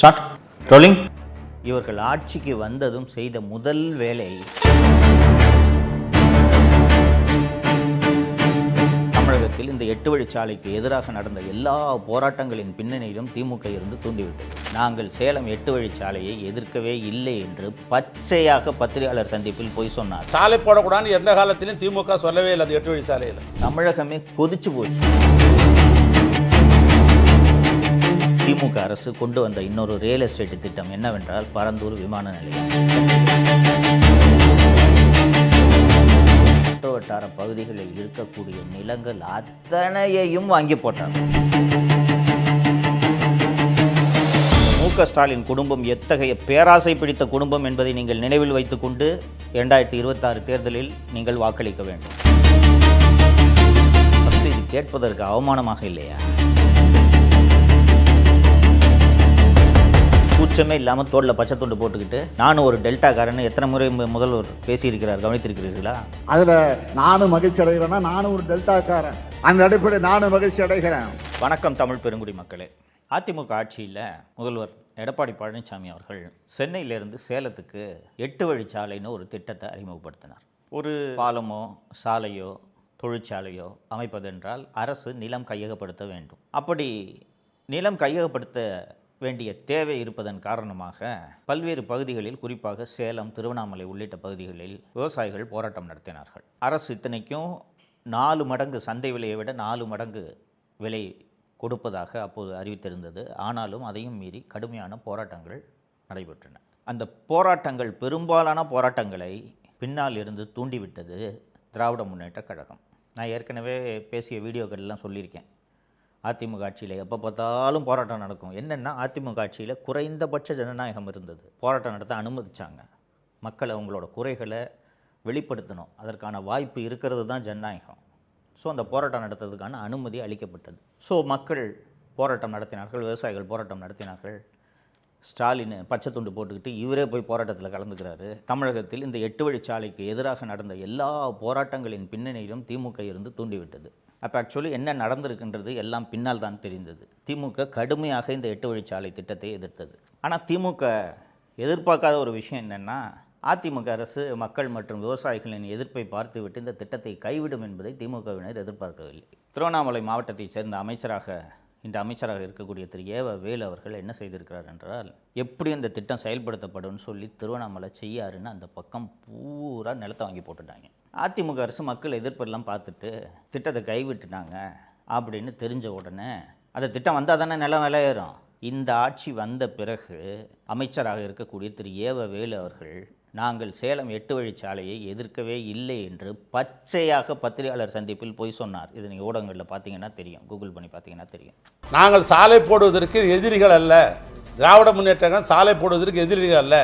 Start rolling. இவர்கள் ஆட்சிக்கு வந்ததும் செய்த முதல் வேலை தமிழகத்தில் இந்த 8 வழிச்சாலைக்கு எதிராக நடந்த எல்லா போராட்டங்களின் பின்னணியிலும் திமுக இருந்து தூண்டிவிட்டது. நாங்கள் சேலம் 8 வழிச்சாலையை எதிர்க்கவே இல்லை என்று பச்சையாக பத்திரிகையாளர் சந்திப்பில் போய் சொன்னார். சாலை போடக்கூடாதுன்னு எந்த காலத்திலும் திமுக சொல்லவே இல்லை. அது 8 வழிச்சாலையில் தமிழகமே கொதிச்சு போச்சு. திமுக அரசு கொண்டு வந்த இன்னொரு ரியல் எஸ்டேட் திட்டம் என்னவென்றால் பரந்தூர் விமான நிலையம். சுற்றுவட்டார பகுதிகளில் இருக்கக்கூடிய நிலங்கள் அத்தனையையும் வாங்கி போட்டார். மு.க. ஸ்டாலின் குடும்பம் எத்தகைய பேராசை பிடித்த குடும்பம் என்பதை நீங்கள் நினைவில் வைத்துக்கொண்டு 2026 தேர்தலில் நீங்கள் வாக்களிக்க வேண்டும். இது கேட்பதற்கு அவமானமாக இல்லையா? கூச்சமே இல்லாமல் தோளில் பச்சை துண்டு போட்டுக்கிட்டு நானும் ஒரு டெல்டாக்காரன்னு எத்தனை முறை முதல்வர் பேசியிருக்கிறார், கவனித்திருக்கிறீர்களா? அதில் நானும் மகிழ்ச்சி அடைகிறேன்னா நானும் ஒரு டெல்டாக்காரன், அந்த அடிப்படையில் நானும் மகிழ்ச்சி அடைகிறேன். வணக்கம் தமிழ் பெருங்குடி மக்களே. அதிமுக ஆட்சியில் முதல்வர் எடப்பாடி பழனிசாமி அவர்கள் சென்னையிலேருந்து சேலத்துக்கு 8 வழிச்சாலைன்னு ஒரு திட்டத்தை அறிமுகப்படுத்தினார். ஒரு பாலமோ சாலையோ தொழிற்சாலையோ அமைப்பதென்றால் அரசு நிலம் கையகப்படுத்த வேண்டும். அப்படி நிலம் கையகப்படுத்த வேண்டிய தேவை இருப்பதன் காரணமாக பல்வேறு பகுதிகளில், குறிப்பாக சேலம், திருவண்ணாமலை உள்ளிட்ட பகுதிகளில் விவசாயிகள் போராட்டம் நடத்தினார்கள். அரசு இத்தனைக்கும் 4 மடங்கு சந்தை விலையை விட 4 மடங்கு விலை கொடுப்பதாக அப்போது அறிவித்திருந்தது. ஆனாலும் அதையும் மீறி கடுமையான போராட்டங்கள் நடைபெற்றன. அந்த போராட்டங்கள், பெரும்பாலான போராட்டங்களை பின்னால் இருந்து தூண்டிவிட்டது திராவிட முன்னேற்ற கழகம். நான் ஏற்கனவே பேசிய வீடியோக்கள்லாம் சொல்லியிருக்கேன். அதிமுக ஆட்சியில் எப்போ பார்த்தாலும் போராட்டம் நடக்கும். என்னென்னா, அதிமுக ஆட்சியில் குறைந்தபட்ச ஜனநாயகம் இருந்தது. போராட்டம் நடத்த அனுமதிச்சாங்க. மக்களை அவங்களோட குறைகளை வெளிப்படுத்தணும், அதற்கான வாய்ப்பு இருக்கிறது தான் ஜனநாயகம். ஸோ அந்த போராட்டம் நடத்துறதுக்கான அனுமதி அளிக்கப்பட்டது. ஸோ மக்கள் போராட்டம் நடத்தினார்கள், விவசாயிகள் போராட்டம் நடத்தினார்கள். ஸ்டாலின் பச்சை துண்டு போட்டுக்கிட்டு இவரே போய் போராட்டத்தில் கலந்துக்கிறாரு. தமிழகத்தில் இந்த 8 வழிச்சாலைக்கு எதிராக நடந்த எல்லா போராட்டங்களின் பின்னணியிலும் திமுக இருந்து தூண்டிவிட்டது. அப்போ ஆக்சுவலி என்ன நடந்திருக்குன்றது எல்லாம் பின்னால் தான் தெரிந்தது. திமுக கடுமையாக இந்த 8 வழிச்சாலை திட்டத்தை எதிர்த்தது. ஆனால் திமுக எதிர்பார்க்காத ஒரு விஷயம் என்னென்னா, அதிமுக அரசு மக்கள் மற்றும் விவசாயிகளின் எதிர்ப்பை பார்த்துவிட்டு இந்த திட்டத்தை கைவிடும் என்பதை திமுகவினர் எதிர்பார்க்கவில்லை. திருவண்ணாமலை மாவட்டத்தைச் சேர்ந்த அமைச்சராக இருக்கக்கூடிய திரு ஏவ வேலு அவர்கள் என்ன செய்திருக்கிறார் என்றால், எப்படி இந்த திட்டம் செயல்படுத்தப்படும் சொல்லி திருவண்ணாமலை செய்யாருன்னு அந்த பக்கம் பூரா நிலத்தை வாங்கி போட்டுட்டாங்க. அதிமுக அரசு மக்கள் எதிர்ப்பெல்லாம் பார்த்துட்டு திட்டத்தை கைவிட்டுட்டாங்க அப்படின்னு தெரிஞ்ச உடனே, அந்த திட்டம் வந்தால் தானே நிலம் விலை ஏறும். இந்த ஆட்சி வந்த பிறகு அமைச்சராக இருக்கக்கூடிய திரு ஏவ வேலு அவர்கள் நாங்கள் சேலம் 8 வழிச்சாலையை எதிர்க்கவே இல்லை என்று பச்சையாக பத்திரிகையாளர் சந்திப்பில் போய் சொன்னார். இது நீங்கள் ஊடகங்களில் பார்த்தீங்கன்னா தெரியும், கூகுள் பண்ணி பார்த்தீங்கன்னா தெரியும். நாங்கள் சாலை போடுவதற்கு எதிரிகள் அல்ல, திராவிட முன்னேற்ற சாலை போடுவதற்கு எதிரிகள் அல்ல.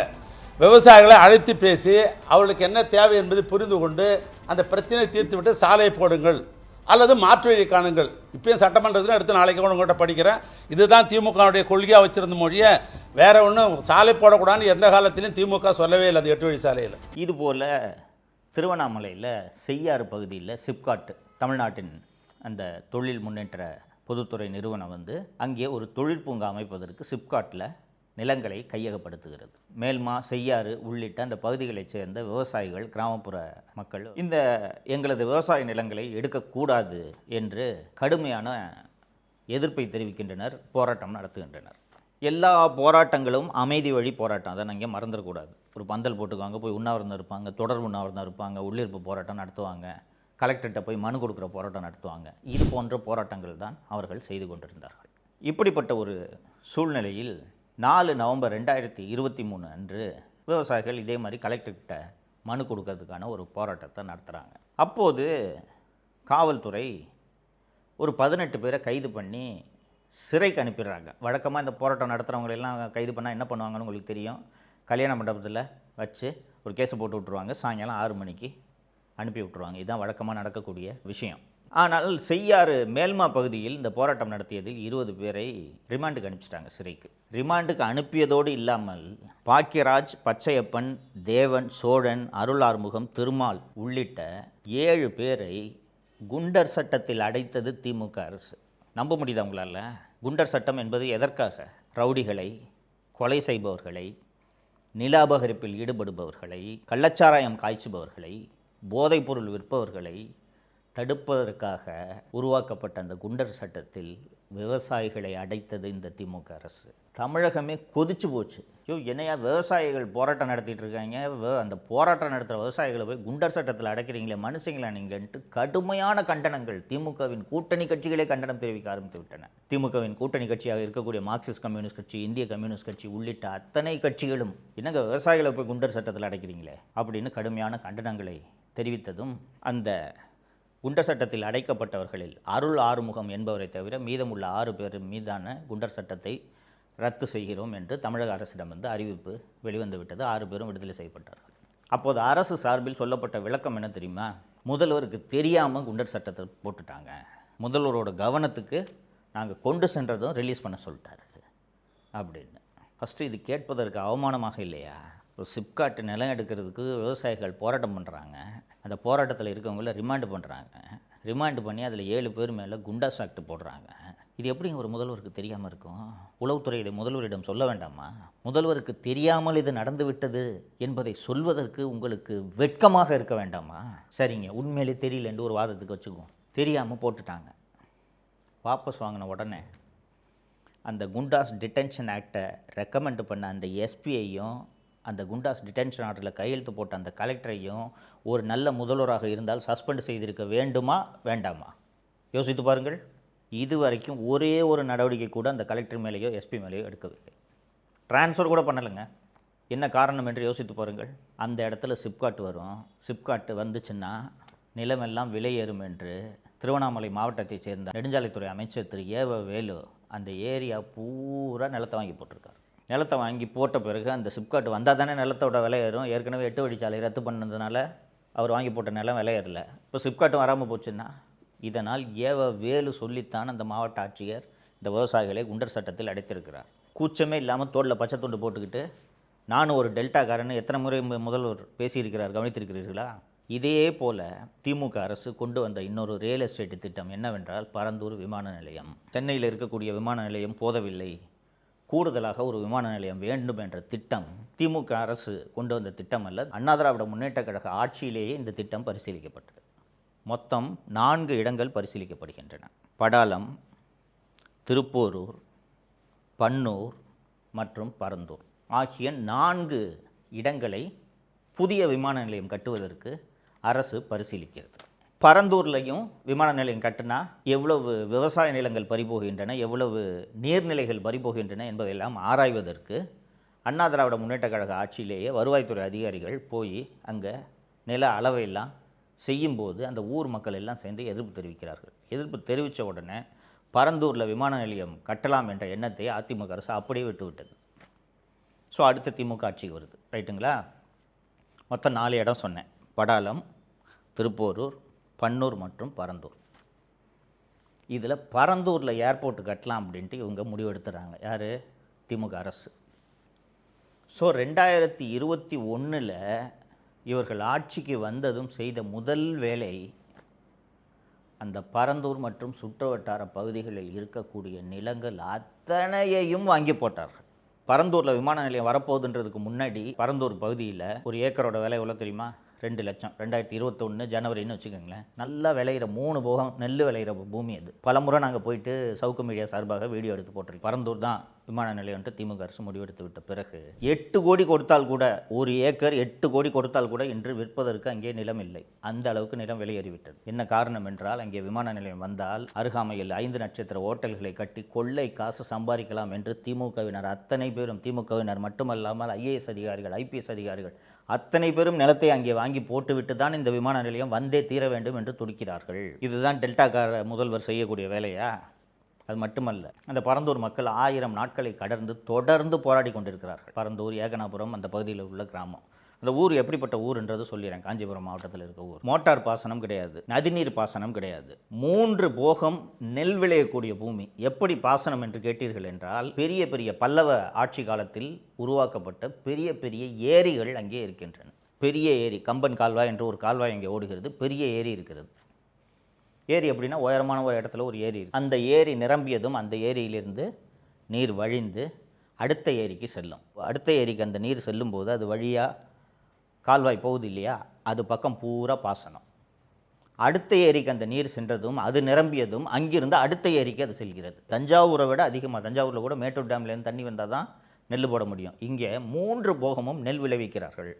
விவசாயிகளை அழைத்து பேசி அவர்களுக்கு என்ன தேவை என்பதை புரிந்து கொண்டு அந்த பிரச்சனையை தீர்த்துவிட்டு சாலை போடுங்கள் அல்லது மாற்று வழி காணுங்கள். இப்போயும் சட்டமன்றத்தில் எடுத்து நாளைக்கு கூட உங்கள்கிட்ட படிக்கிறேன். இதுதான் திமுகவுடைய கொள்கையாக வச்சுருந்த மொழியை, வேற ஒன்றும் சாலை போடக்கூடாதுன்னு எந்த காலத்திலும் திமுக சொல்லவே இல்லை. அது 8 வழி சாலையில். இதுபோல் திருவண்ணாமலையில் செய்யாறு பகுதியில் சிப்காட், தமிழ்நாட்டின் அந்த தொழில் முன்னேற்ற பொதுத்துறை நிறுவனம் அங்கே ஒரு தொழிற்பூங்கா அமைப்பதற்கு சிப்காட்டில் நிலங்களை கையகப்படுத்துகிறது. மேல்மா, செய்யாறு உள்ளிட்ட அந்த பகுதிகளைச் சேர்ந்த விவசாயிகள், கிராமப்புற மக்கள் இந்த எங்களது விவசாய நிலங்களை எடுக்கக்கூடாது என்று கடுமையான எதிர்ப்பை தெரிவிக்கின்றனர், போராட்டம் நடத்துகின்றனர். எல்லா போராட்டங்களும் அமைதி வழி போராட்டம், அதை நீங்கள் மறந்துடக்கூடாது. ஒரு பந்தல் போட்டுக்குவாங்க, போய் உண்ணாவிரதம் இருப்பாங்க, தொடர் உண்ணாவிரதம் இருப்பாங்க, உள்ளிருப்பு போராட்டம் நடத்துவாங்க, கலெக்டர்கிட்ட போய் மனு கொடுக்குற போராட்டம் நடத்துவாங்க. இது போன்ற போராட்டங்கள் தான் அவர்கள் செய்து கொண்டிருந்தார்கள். இப்படிப்பட்ட ஒரு சூழ்நிலையில் 4 நவம்பர் 2023 அன்று விவசாயிகள் இதே மாதிரி கலெக்டர்கிட்ட மனு கொடுக்கறதுக்கான ஒரு போராட்டத்தை நடத்துகிறாங்க. அப்போது காவல்துறை ஒரு 18 பேரை கைது பண்ணி சிறைக்கு அனுப்பிடுறாங்க. வழக்கமாக இந்த போராட்டம் நடத்துகிறவங்களெல்லாம் கைது பண்ணால் என்ன பண்ணுவாங்கன்னு உங்களுக்கு தெரியும். கல்யாண மண்டபத்தில் வச்சு ஒரு கேஸை போட்டு விட்ருவாங்க, சாயங்காலம் 6 மணிக்கு அனுப்பி விட்ருவாங்க. இதுதான் வழக்கமாக நடக்கக்கூடிய விஷயம். ஆனால் செய்யாறு மேல்மா பகுதியில் இந்த போராட்டம் நடத்தியதில் 20 பேரை ரிமாண்டுக்கு அனுப்பிச்சிட்டாங்க சிறைக்கு. ரிமாண்டுக்கு அனுப்பியதோடு இல்லாமல் பாக்கியராஜ், பச்சையப்பன், தேவன், சோழன், அருள் ஆறுமுகம், திருமால் உள்ளிட்ட 7 பேரை குண்டர் சட்டத்தில் அடைத்தது திமுக அரசு. நம்ப முடியுதா உங்களால்? குண்டர் சட்டம் என்பது எதற்காக? ரவுடிகளை, கொலை செய்பவர்களை, நில அபகரிப்பில் ஈடுபடுபவர்களை, கள்ளச்சாராயம் காய்ச்சுபவர்களை, போதைப்பொருள் விற்பவர்களை தடுப்பதற்காக உருவாக்கப்பட்ட அந்த குண்டர் சட்டத்தில் விவசாயிகளை அடைத்தது இந்த திமுக அரசு. தமிழகமே கொதிச்சு போச்சு. என்னையா விவசாயிகள் போராட்டம் நடத்திட்டு இருக்காங்க, அந்த போராட்டம் நடத்துகிற விவசாயிகளை போய் குண்டர் சட்டத்தில் அடைக்கிறீங்களே, மனுஷங்களா நீங்கன்ட்டு கடுமையான கண்டனங்கள் திமுகவின் கூட்டணி கட்சிகளே கண்டனம் தெரிவிக்க ஆரம்பித்து விட்டன. திமுகவின் கூட்டணி கட்சியாக இருக்கக்கூடிய மார்க்சிஸ்ட் கம்யூனிஸ்ட் கட்சி, இந்திய கம்யூனிஸ்ட் கட்சி உள்ளிட்ட அத்தனை கட்சிகளும் என்னங்க விவசாயிகளை போய் குண்டர் சட்டத்தில் அடைக்கிறீங்களே அப்படின்னு கடுமையான கண்டனங்களை தெரிவித்ததும் அந்த குண்டர் சட்டத்தில் அடைக்கப்பட்டவர்களில் அருள் ஆறுமுகம் என்பவரை தவிர மீதமுள்ள 6 பேர் மீதான குண்டர் சட்டத்தை ரத்து செய்கிறோம் என்று தமிழக அரசிடமிருந்து அறிவிப்பு வெளிவந்து விட்டது. 6 பேரும் விடுதலை செய்யப்பட்டார்கள். அப்போது அரசு சார்பில் சொல்லப்பட்ட விளக்கம் என்ன தெரியுமா? முதல்வருக்கு தெரியாமல் குண்டர் சட்டத்தை போட்டுட்டாங்க, முதல்வரோட கவனத்துக்கு நாங்கள் கொண்டு சென்றதும் ரிலீஸ் பண்ண சொல்லிட்டாரு அப்படின்னு. ஃபஸ்ட்டு இது கேட்பதற்கு அவமானமாக இல்லையா? ஒரு சிப்காட் நிலம் எடுக்கிறதுக்கு விவசாயிகள் போராட்டம் பண்ணுறாங்க, அந்த போராட்டத்தில் இருக்கவங்கள ரிமாண்டு பண்ணுறாங்க, ரிமாண்டு பண்ணி அதில் 7 பேர் மேலே குண்டாஸ் ஆக்ட் போடுறாங்க. இது எப்படி ஒரு முதல்வருக்கு தெரியாமல் இருக்கும்? உளவுத்துறையிட முதல்வரிடம் சொல்ல வேண்டாமா? முதல்வருக்கு தெரியாமல் இது நடந்துவிட்டது என்பதை சொல்வதற்கு உங்களுக்கு வெட்கமாக இருக்க வேண்டாமா? சரிங்க, உண்மையிலே தெரியலன்னு ஒரு வாதத்துக்கு வச்சுக்குவோம். தெரியாமல் போட்டுட்டாங்க. வாபஸ் வாங்கின உடனே அந்த குண்டாஸ் டிடென்ஷன் ஆக்டை ரெக்கமெண்ட் பண்ண அந்த எஸ்பியையும் அந்த குண்டாஸ் டிடென்ஷன் ஆர்டரில் கையெழுத்து போட்ட அந்த கலெக்டரையும் ஒரு நல்ல முதல்வராக இருந்தால் சஸ்பெண்ட் செய்திருக்க வேண்டுமா வேண்டாமா? யோசித்து பாருங்கள். இதுவரைக்கும் ஒரே ஒரு நடவடிக்கை கூட அந்த கலெக்டர் மேலேயோ எஸ்பி மேலேயோ எடுக்கவில்லை. ட்ரான்ஸ்ஃபர் கூட பண்ணலைங்க. என்ன காரணம் என்று யோசித்து பாருங்கள். அந்த இடத்துல சிப்காட் வரும். சிப்காட் வந்துச்சுன்னா நிலமெல்லாம் விலையேறும் என்று திருவண்ணாமலை மாவட்டத்தைச் சேர்ந்த நெடுஞ்சாலைத்துறை அமைச்சர் திரு ஏவ வேலு அந்த ஏரியா பூரா நிலத்தை வாங்கி போட்டிருக்காரு. நிலத்தை வாங்கி போட்ட பிறகு அந்த சிப்காட் வந்தால் தானே நிலத்தோட விலை ஏறும். ஏற்கனவே 8 வழிச்சாலை ரத்து பண்ணதுனால அவர் வாங்கி போட்ட நிலம் விலை ஏறல. இப்போ சிப்காட்டும் வராமல் போச்சுன்னா இதனால் ஏவ வேலு சொல்லித்தான் அந்த மாவட்ட ஆட்சியர் இந்த விவசாயிகளை குண்டர் சட்டத்தில் அடைத்திருக்கிறார். கூச்சமே இல்லாமல் தோளில் பச்சை துண்டு போட்டுக்கிட்டு நானும் ஒரு டெல்டாக்காரன்னு எத்தனை முறை முதல்வர் பேசியிருக்கிறார், கவனித்திருக்கிறீர்களா? இதே போல் திமுக அரசு கொண்டு வந்த இன்னொரு ரியல் எஸ்டேட் திட்டம் என்னவென்றால் பரந்தூர் விமான நிலையம். சென்னையில் இருக்கக்கூடிய விமான நிலையம் போதவில்லை, கூடுதலாக ஒரு விமான நிலையம் வேண்டும் என்ற திட்டம் திமுக அரசு கொண்டு வந்த திட்டம் அல்ல. அண்ணா திராவிட முன்னேற்ற கழக ஆட்சியிலேயே இந்த திட்டம் பரிசீலிக்கப்பட்டது. மொத்தம் 4 இடங்கள் பரிசீலிக்கப்படுகின்றன. படாலம், திருப்போரூர், பன்னூர் மற்றும் பரந்தூர் ஆகிய 4 இடங்களை புதிய விமான நிலையம் கட்டுவதற்கு அரசு பரிசீலிக்கிறது. பரந்தூர்லையும் விமான நிலையம் கட்டினா எவ்வளவு விவசாய நிலங்கள் பறிபோகின்றன, எவ்வளவு நீர்நிலைகள் பறிபோகின்றன என்பதையெல்லாம் ஆராய்வதற்கு அண்ணா திராவிட முன்னேற்ற கழக ஆட்சியிலேயே வருவாய்த்துறை அதிகாரிகள் போய் அங்கே நில அளவையெல்லாம் செய்யும்போது அந்த ஊர் மக்கள் எல்லாம் சேர்ந்து எதிர்ப்பு தெரிவிக்கிறார்கள். எதிர்ப்பு தெரிவித்த உடனே பரந்தூரில் விமான நிலையம் கட்டலாம் என்ற எண்ணத்தை அதிமுக அரசு அப்படியே விட்டுவிட்டது. ஸோ அடுத்த திமுக ஆட்சிக்கு வருது, ரைட்டுங்களா? மொத்தம் 4 இடம் சொன்னேன். படாலம், திருப்போரூர், பன்னூர் மற்றும் பரந்தூர். இதில் பரந்தூரில் ஏர்போர்ட் கட்டலாம் அப்படின்ட்டு இவங்க முடிவெடுத்துறாங்க. யார்? திமுக அரசு. ஸோ 2021 இவர்கள் ஆட்சிக்கு வந்ததும் செய்த முதல் வேலை அந்த பரந்தூர் மற்றும் சுற்றுவட்டார பகுதிகளில் இருக்கக்கூடிய நிலங்கள் அத்தனையையும் வாங்கி போட்டார்கள். பரந்தூரில் விமான நிலையம் வரப்போகுதுன்றதுக்கு முன்னாடி பரந்தூர் பகுதியில் ஒரு ஏக்கரோட விலை எவ்வளோ தெரியுமா? 2 லட்சம். 2021 ஜனவரின்னு வச்சுக்கோங்களேன். நல்லா விளையிற 3 போகம் நெல் விளையிற பூமி அது. பலமுறை நாங்கள் போயிட்டு சவுக்கு மீடியா சார்பாக வீடியோ எடுத்து போட்டிருக்கோம். பரந்தூர் தான் விமான நிலையம்ட்டு திமுக அரசு முடிவெடுத்து விட்ட பிறகு 8 கோடி கொடுத்தால் கூட, ஒரு ஏக்கர் 8 கோடி கொடுத்தால் கூட இன்று விற்பதற்கு அங்கே நிலம் இல்லை. அந்த அளவுக்கு நிலம் வெளியேறிவிட்டது. என்ன காரணம் என்றால் அங்கே விமான நிலையம் வந்தால் அருகாமையில் 5 நட்சத்திர ஓட்டல்களை கட்டி கொள்ளை காசு சம்பாதிக்கலாம் என்று திமுகவினர் அத்தனை பேரும், திமுகவினர் மட்டுமல்லாமல் ஐஏஎஸ் அதிகாரிகள், ஐபிஎஸ் அதிகாரிகள் அத்தனை பேரும் நிலத்தை அங்கே வாங்கி போட்டுவிட்டு தான் இந்த விமான நிலையம் வந்தே தீர வேண்டும் என்று துடிக்கிறார்கள். இதுதான் டெல்டாக்கார முதல்வர் செய்யக்கூடிய வேலையா? அது மட்டுமல்ல, அந்த பரந்தூர் மக்கள் 1000 நாட்களை கடந்து தொடர்ந்து போராடி கொண்டிருக்கிறார்கள். பரந்தூர், ஏகனாபுரம் அந்த பகுதியில் உள்ள கிராமம். அந்த ஊர் எப்படிப்பட்ட ஊருன்றது சொல்லிடுறேன். காஞ்சிபுரம் மாவட்டத்தில் இருக்க ஊர். மோட்டார் பாசனம் கிடையாது, நதிநீர் பாசனம் கிடையாது, 3 போகம் நெல் விளையக்கூடிய பூமி. எப்படி பாசனம் என்று கேட்டீர்கள் என்றால், பெரிய பெரிய பல்லவ ஆட்சி காலத்தில் உருவாக்கப்பட்ட பெரிய பெரிய ஏரிகள் அங்கே இருக்கின்றன. பெரிய ஏரி, கம்பன் கால்வாய் என்று ஒரு கால்வாய் அங்கே ஓடுகிறது. பெரிய ஏரி இருக்கிறது. ஏரி அப்படின்னா உயரமான ஒரு இடத்துல ஒரு ஏரி. அந்த ஏரி நிரம்பியதும் அந்த ஏரியிலிருந்து நீர் வழிந்து அடுத்த ஏரிக்கு செல்லும். அடுத்த ஏரிக்கு அந்த நீர் செல்லும்போது அது வழியாக கால்வாய் போகுது இல்லையா, அது பக்கம் பூரா பாசனம். அடுத்த ஏரிக்கு அந்த நீர் சென்றதும் அது நிரம்பியதும் அங்கிருந்து அடுத்த ஏரிக்கு அது செல்கிறது. தஞ்சாவூரை விட அதிகமாக, தஞ்சாவூரில் கூட மேட்டூர் டேம்லேருந்து தண்ணி வந்தால் தான் நெல் போட முடியும். இங்கே 3 போகமும் நெல் விளைவிக்கிறார்கள்.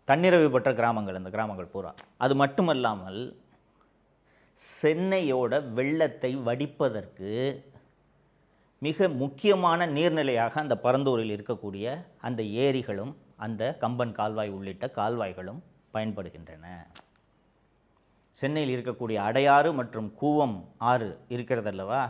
தன்னிறைவு பெற்ற கிராமங்கள் அந்த கிராமங்கள் பூரா. அது மட்டுமல்லாமல் சென்னையோட வெள்ளத்தை வடிப்பதற்கு மிக முக்கியமான நீர்நிலையாக அந்த பரந்தூரில் இருக்கக்கூடிய அந்த ஏரிகளும் அந்த கம்பன் கால்வாய் உள்ளிட்ட கால்வாய்களும் பயன்படுகின்றன. சென்னையில் இருக்கக்கூடிய அடையாறு மற்றும் கூவம் ஆறு இருக்கிறதல்லவா,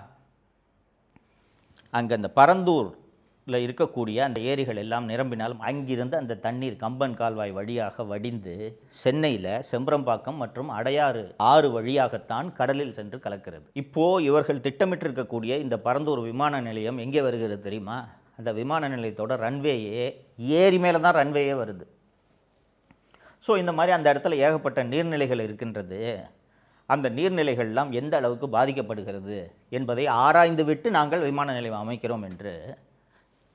அங்கே அந்த பரந்தூரில் இருக்கக்கூடிய அந்த ஏரிகள் எல்லாம் நிரம்பினாலும் அங்கிருந்து அந்த தண்ணீர் கம்பன் கால்வாய் வழியாக வடிந்து சென்னையில் செம்பரம்பாக்கம் மற்றும் அடையாறு ஆறு வழியாகத்தான் கடலில் சென்று கலக்கிறது. இப்போது இவர்கள் திட்டமிட்டிருக்கக்கூடிய இந்த பரந்தூர் விமான நிலையம் எங்கே வருகிறது தெரியுமா? அந்த விமான நிலையத்தோட ரன்வேயே ஏரி மேலே தான் ரன்வேயே வருது. ஸோ இந்த மாதிரி அந்த இடத்துல ஏகப்பட்ட நீர்நிலைகள் இருக்கின்றது. அந்த நீர்நிலைகள்லாம் எந்த அளவுக்கு பாதிக்கப்படுகிறது என்பதை ஆராய்ந்து விட்டு நாங்கள் விமான நிலையம் அமைக்கிறோம் என்று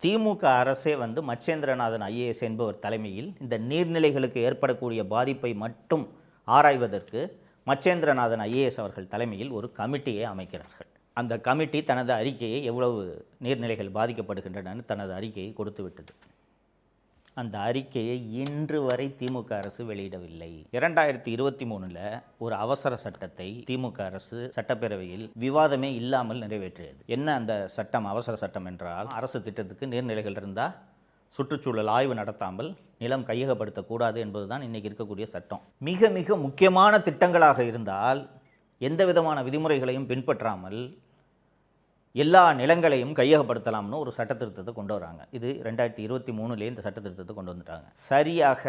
திமுக அரசே மச்சேந்திரநாதன் IAS என்பவர் தலைமையில் இந்த நீர்நிலைகளுக்கு ஏற்படக்கூடிய பாதிப்பை மட்டும் ஆராய்வதற்கு மச்சேந்திரநாதன் IAS அவர்கள் தலைமையில் ஒரு கமிட்டியை அமைக்கிறார்கள். அந்த கமிட்டி தனது அறிக்கையை எவ்வளவு நீர்நிலைகள் பாதிக்கப்படுகின்றன தனது அறிக்கையை கொடுத்து விட்டது. அந்த அறிக்கையை இன்று வரை திமுக அரசு வெளியிடவில்லை. 2023 ஒரு அவசர சட்டத்தை திமுக அரசு சட்டப்பேரவையில் விவாதமே இல்லாமல் நிறைவேற்றியது. என்ன அந்த சட்டம்? அவசர சட்டம் என்றால், அரசு திட்டத்துக்கு நீர்நிலைகள் இருந்தால் சுற்றுச்சூழல் ஆய்வு நடத்தாமல் நிலம் கையகப்படுத்தக்கூடாது என்பதுதான் இன்றைக்கி இருக்கக்கூடிய சட்டம். மிக மிக முக்கியமான திட்டங்களாக இருந்தால் எந்த விதமான விதிமுறைகளையும் பின்பற்றாமல் எல்லா நிலங்களையும் கையகப்படுத்தலாம்னு ஒரு சட்ட திருத்தத்தை கொண்டு வராங்க. இது 2023 இந்த சட்ட திருத்தத்தை கொண்டு வந்துட்டாங்க. சரியாக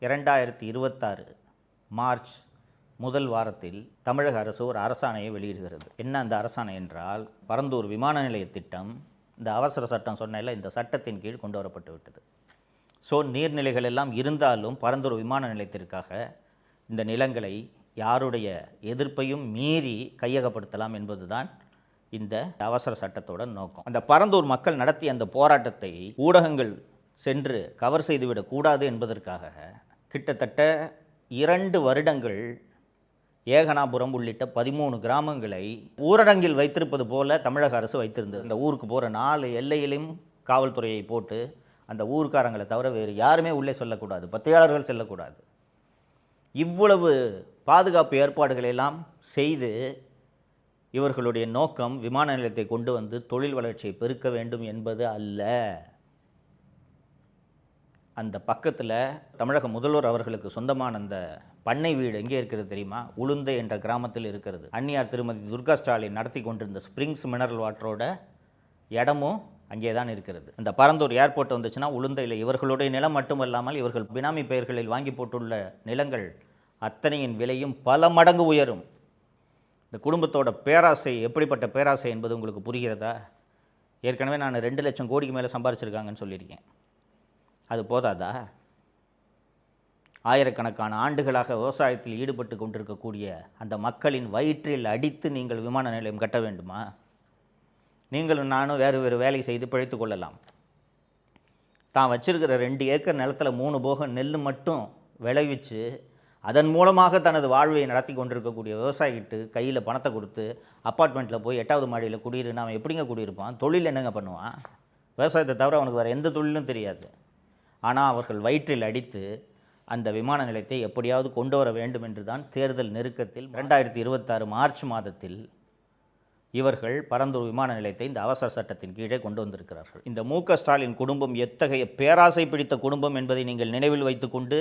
2026 மார்ச் முதல் வாரத்தில் தமிழக அரசு ஒரு அரசாணையை வெளியிடுகிறது. என்ன அந்த அரசாணை என்றால், பரந்தூர் விமான நிலைய திட்டம் இந்த அவசர சட்டம் சொன்னேன்ல, இந்த சட்டத்தின் கீழ் கொண்டு வரப்பட்டு விட்டது. ஸோ நீர்நிலைகள் எல்லாம் இருந்தாலும் பரந்தூர் விமான நிலையத்திற்காக இந்த நிலங்களை யாருடைய எதிர்ப்பையும் மீறி கையகப்படுத்தலாம் என்பதுதான் இந்த அவசர சட்டத்தோட நோக்கம். அந்த பரந்தூர் மக்கள் நடத்திய அந்த போராட்டத்தை ஊடகங்கள் சென்று கவர் செய்துவிடக்கூடாது என்பதற்காக கிட்டத்தட்ட 2 வருடங்கள் ஏகனாபுரம் உள்ளிட்ட 13 கிராமங்களை ஊரடங்கில் வைத்திருப்பது போல தமிழக அரசு வைத்திருந்தது. அந்த ஊருக்கு போகிற 4 எல்லையிலும் காவல்துறையை போட்டு அந்த ஊர்க்காரங்களை தவிர வேறு யாருமே உள்ளே செல்லக்கூடாது, பத்திரிகையாளர்கள் செல்லக்கூடாது. இவ்வளவு பாதுகாப்பு ஏற்பாடுகளை எல்லாம் செய்து இவர்களுடைய நோக்கம் விமான நிலையத்தை கொண்டு வந்து தொழில் வளர்ச்சியை பெருக்க வேண்டும் என்பது அல்ல. அந்த பக்கத்தில் தமிழக முதல்வர் அவர்களுக்கு சொந்தமான அந்த பண்ணை வீடு எங்கே இருக்கிறது தெரியுமா? உளுந்தை என்ற கிராமத்தில் இருக்கிறது. அன்னியார் திருமதி துர்கா ஸ்டாலின் நடத்தி கொண்டிருந்த ஸ்ப்ரிங்ஸ் மினரல் வாட்டரோட இடமும் அங்கே தான் இருக்கிறது. அந்த பரந்தூர் ஏர்போர்ட் வந்துச்சுன்னா உளுந்தையில் இவர்களுடைய நிலம் மட்டுமல்லாமல் இவர்கள் பினாமி பெயர்களில் வாங்கி போட்டுள்ள நிலங்கள் அத்தனையின் விலையும் பல மடங்கு உயரும். இந்த குடும்பத்தோட பேராசை எப்படிப்பட்ட பேராசை என்பது உங்களுக்கு புரிகிறதா? ஏற்கனவே நான் 2 லட்சம் கோடிக்கு மேலே சம்பாரிச்சிருக்காங்கன்னு சொல்லியிருக்கேன். அது போதாதா? ஆயிரக்கணக்கான ஆண்டுகளாக விவசாயத்தில் ஈடுபட்டு கொண்டிருக்கக்கூடிய அந்த மக்களின் வயிற்றில் அடித்து நீங்கள் விமான நிலையம் கட்ட வேண்டுமா? நீங்களும் நானும் வேறு வேறு வேலை செய்து பிழைத்து கொள்ளலாம். தான் வச்சிருக்கிற 2 ஏக்கர் நிலத்தில் 3 போகம் நெல் மட்டும் விளைவிச்சு அதன் மூலமாக தனது வாழ்வை நடத்தி கொண்டிருக்கக்கூடிய விவசாயிகிட்டு கையில் பணத்தை கொடுத்து அப்பார்ட்மெண்ட்டில் போய் 8வது மாடியில் குடியிருன்னு அவன் எப்படிங்க குடியிருப்பான்? தொழில் என்னங்க பண்ணுவான்? விவசாயத்தை தவிர அவனுக்கு வேறு எந்த தொழிலும் தெரியாது. ஆனால் அவர்கள் வயிற்றில் அடித்து அந்த விமான நிலையத்தை எப்படியாவது கொண்டு வர வேண்டும் என்று தான் தேர்தல் நெருக்கத்தில் 2026 மார்ச் மாதத்தில் இவர்கள் பரந்தூர் விமான நிலையத்தை இந்த அவசர சட்டத்தின் கீழே கொண்டு வந்திருக்கிறார்கள். இந்த மு.க. ஸ்டாலின் குடும்பம் எத்தகைய பேராசை பிடித்த குடும்பம் என்பதை நீங்கள் நினைவில் வைத்துக்கொண்டு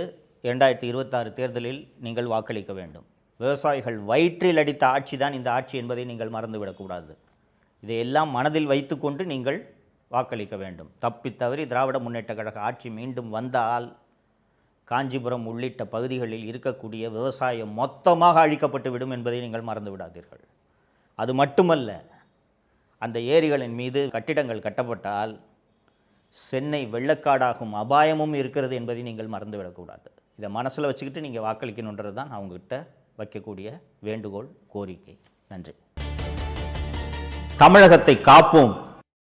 2026 தேர்தலில் நீங்கள் வாக்களிக்க வேண்டும். விவசாயிகள் வயிற்றில் அடித்த ஆட்சி தான் இந்த ஆட்சி என்பதை நீங்கள் மறந்துவிடக்கூடாது. இதையெல்லாம் மனதில் வைத்துக்கொண்டு நீங்கள் வாக்களிக்க வேண்டும். தப்பி தவறி திராவிட முன்னேற்ற கழக ஆட்சி மீண்டும் வந்தால் காஞ்சிபுரம் உள்ளிட்ட பகுதிகளில் இருக்கக்கூடிய விவசாயம் மொத்தமாக அழிக்கப்பட்டு விடும் என்பதை நீங்கள் மறந்து விடாதீர்கள். அது மட்டுமல்ல, அந்த ஏரிகளின் மீது கட்டிடங்கள் கட்டப்பட்டால் சென்னை வெள்ளக்காடாகும் அபாயமும் இருக்கிறது என்பதை நீங்கள் மறந்துவிடக்கூடாது. இதை மனசில் வச்சுக்கிட்டு நீங்கள் வாக்களிக்கணுன்றது தான் அவங்ககிட்ட வைக்கக்கூடிய வேண்டுகோள், கோரிக்கை. நன்றி. தமிழகத்தை காப்போம்.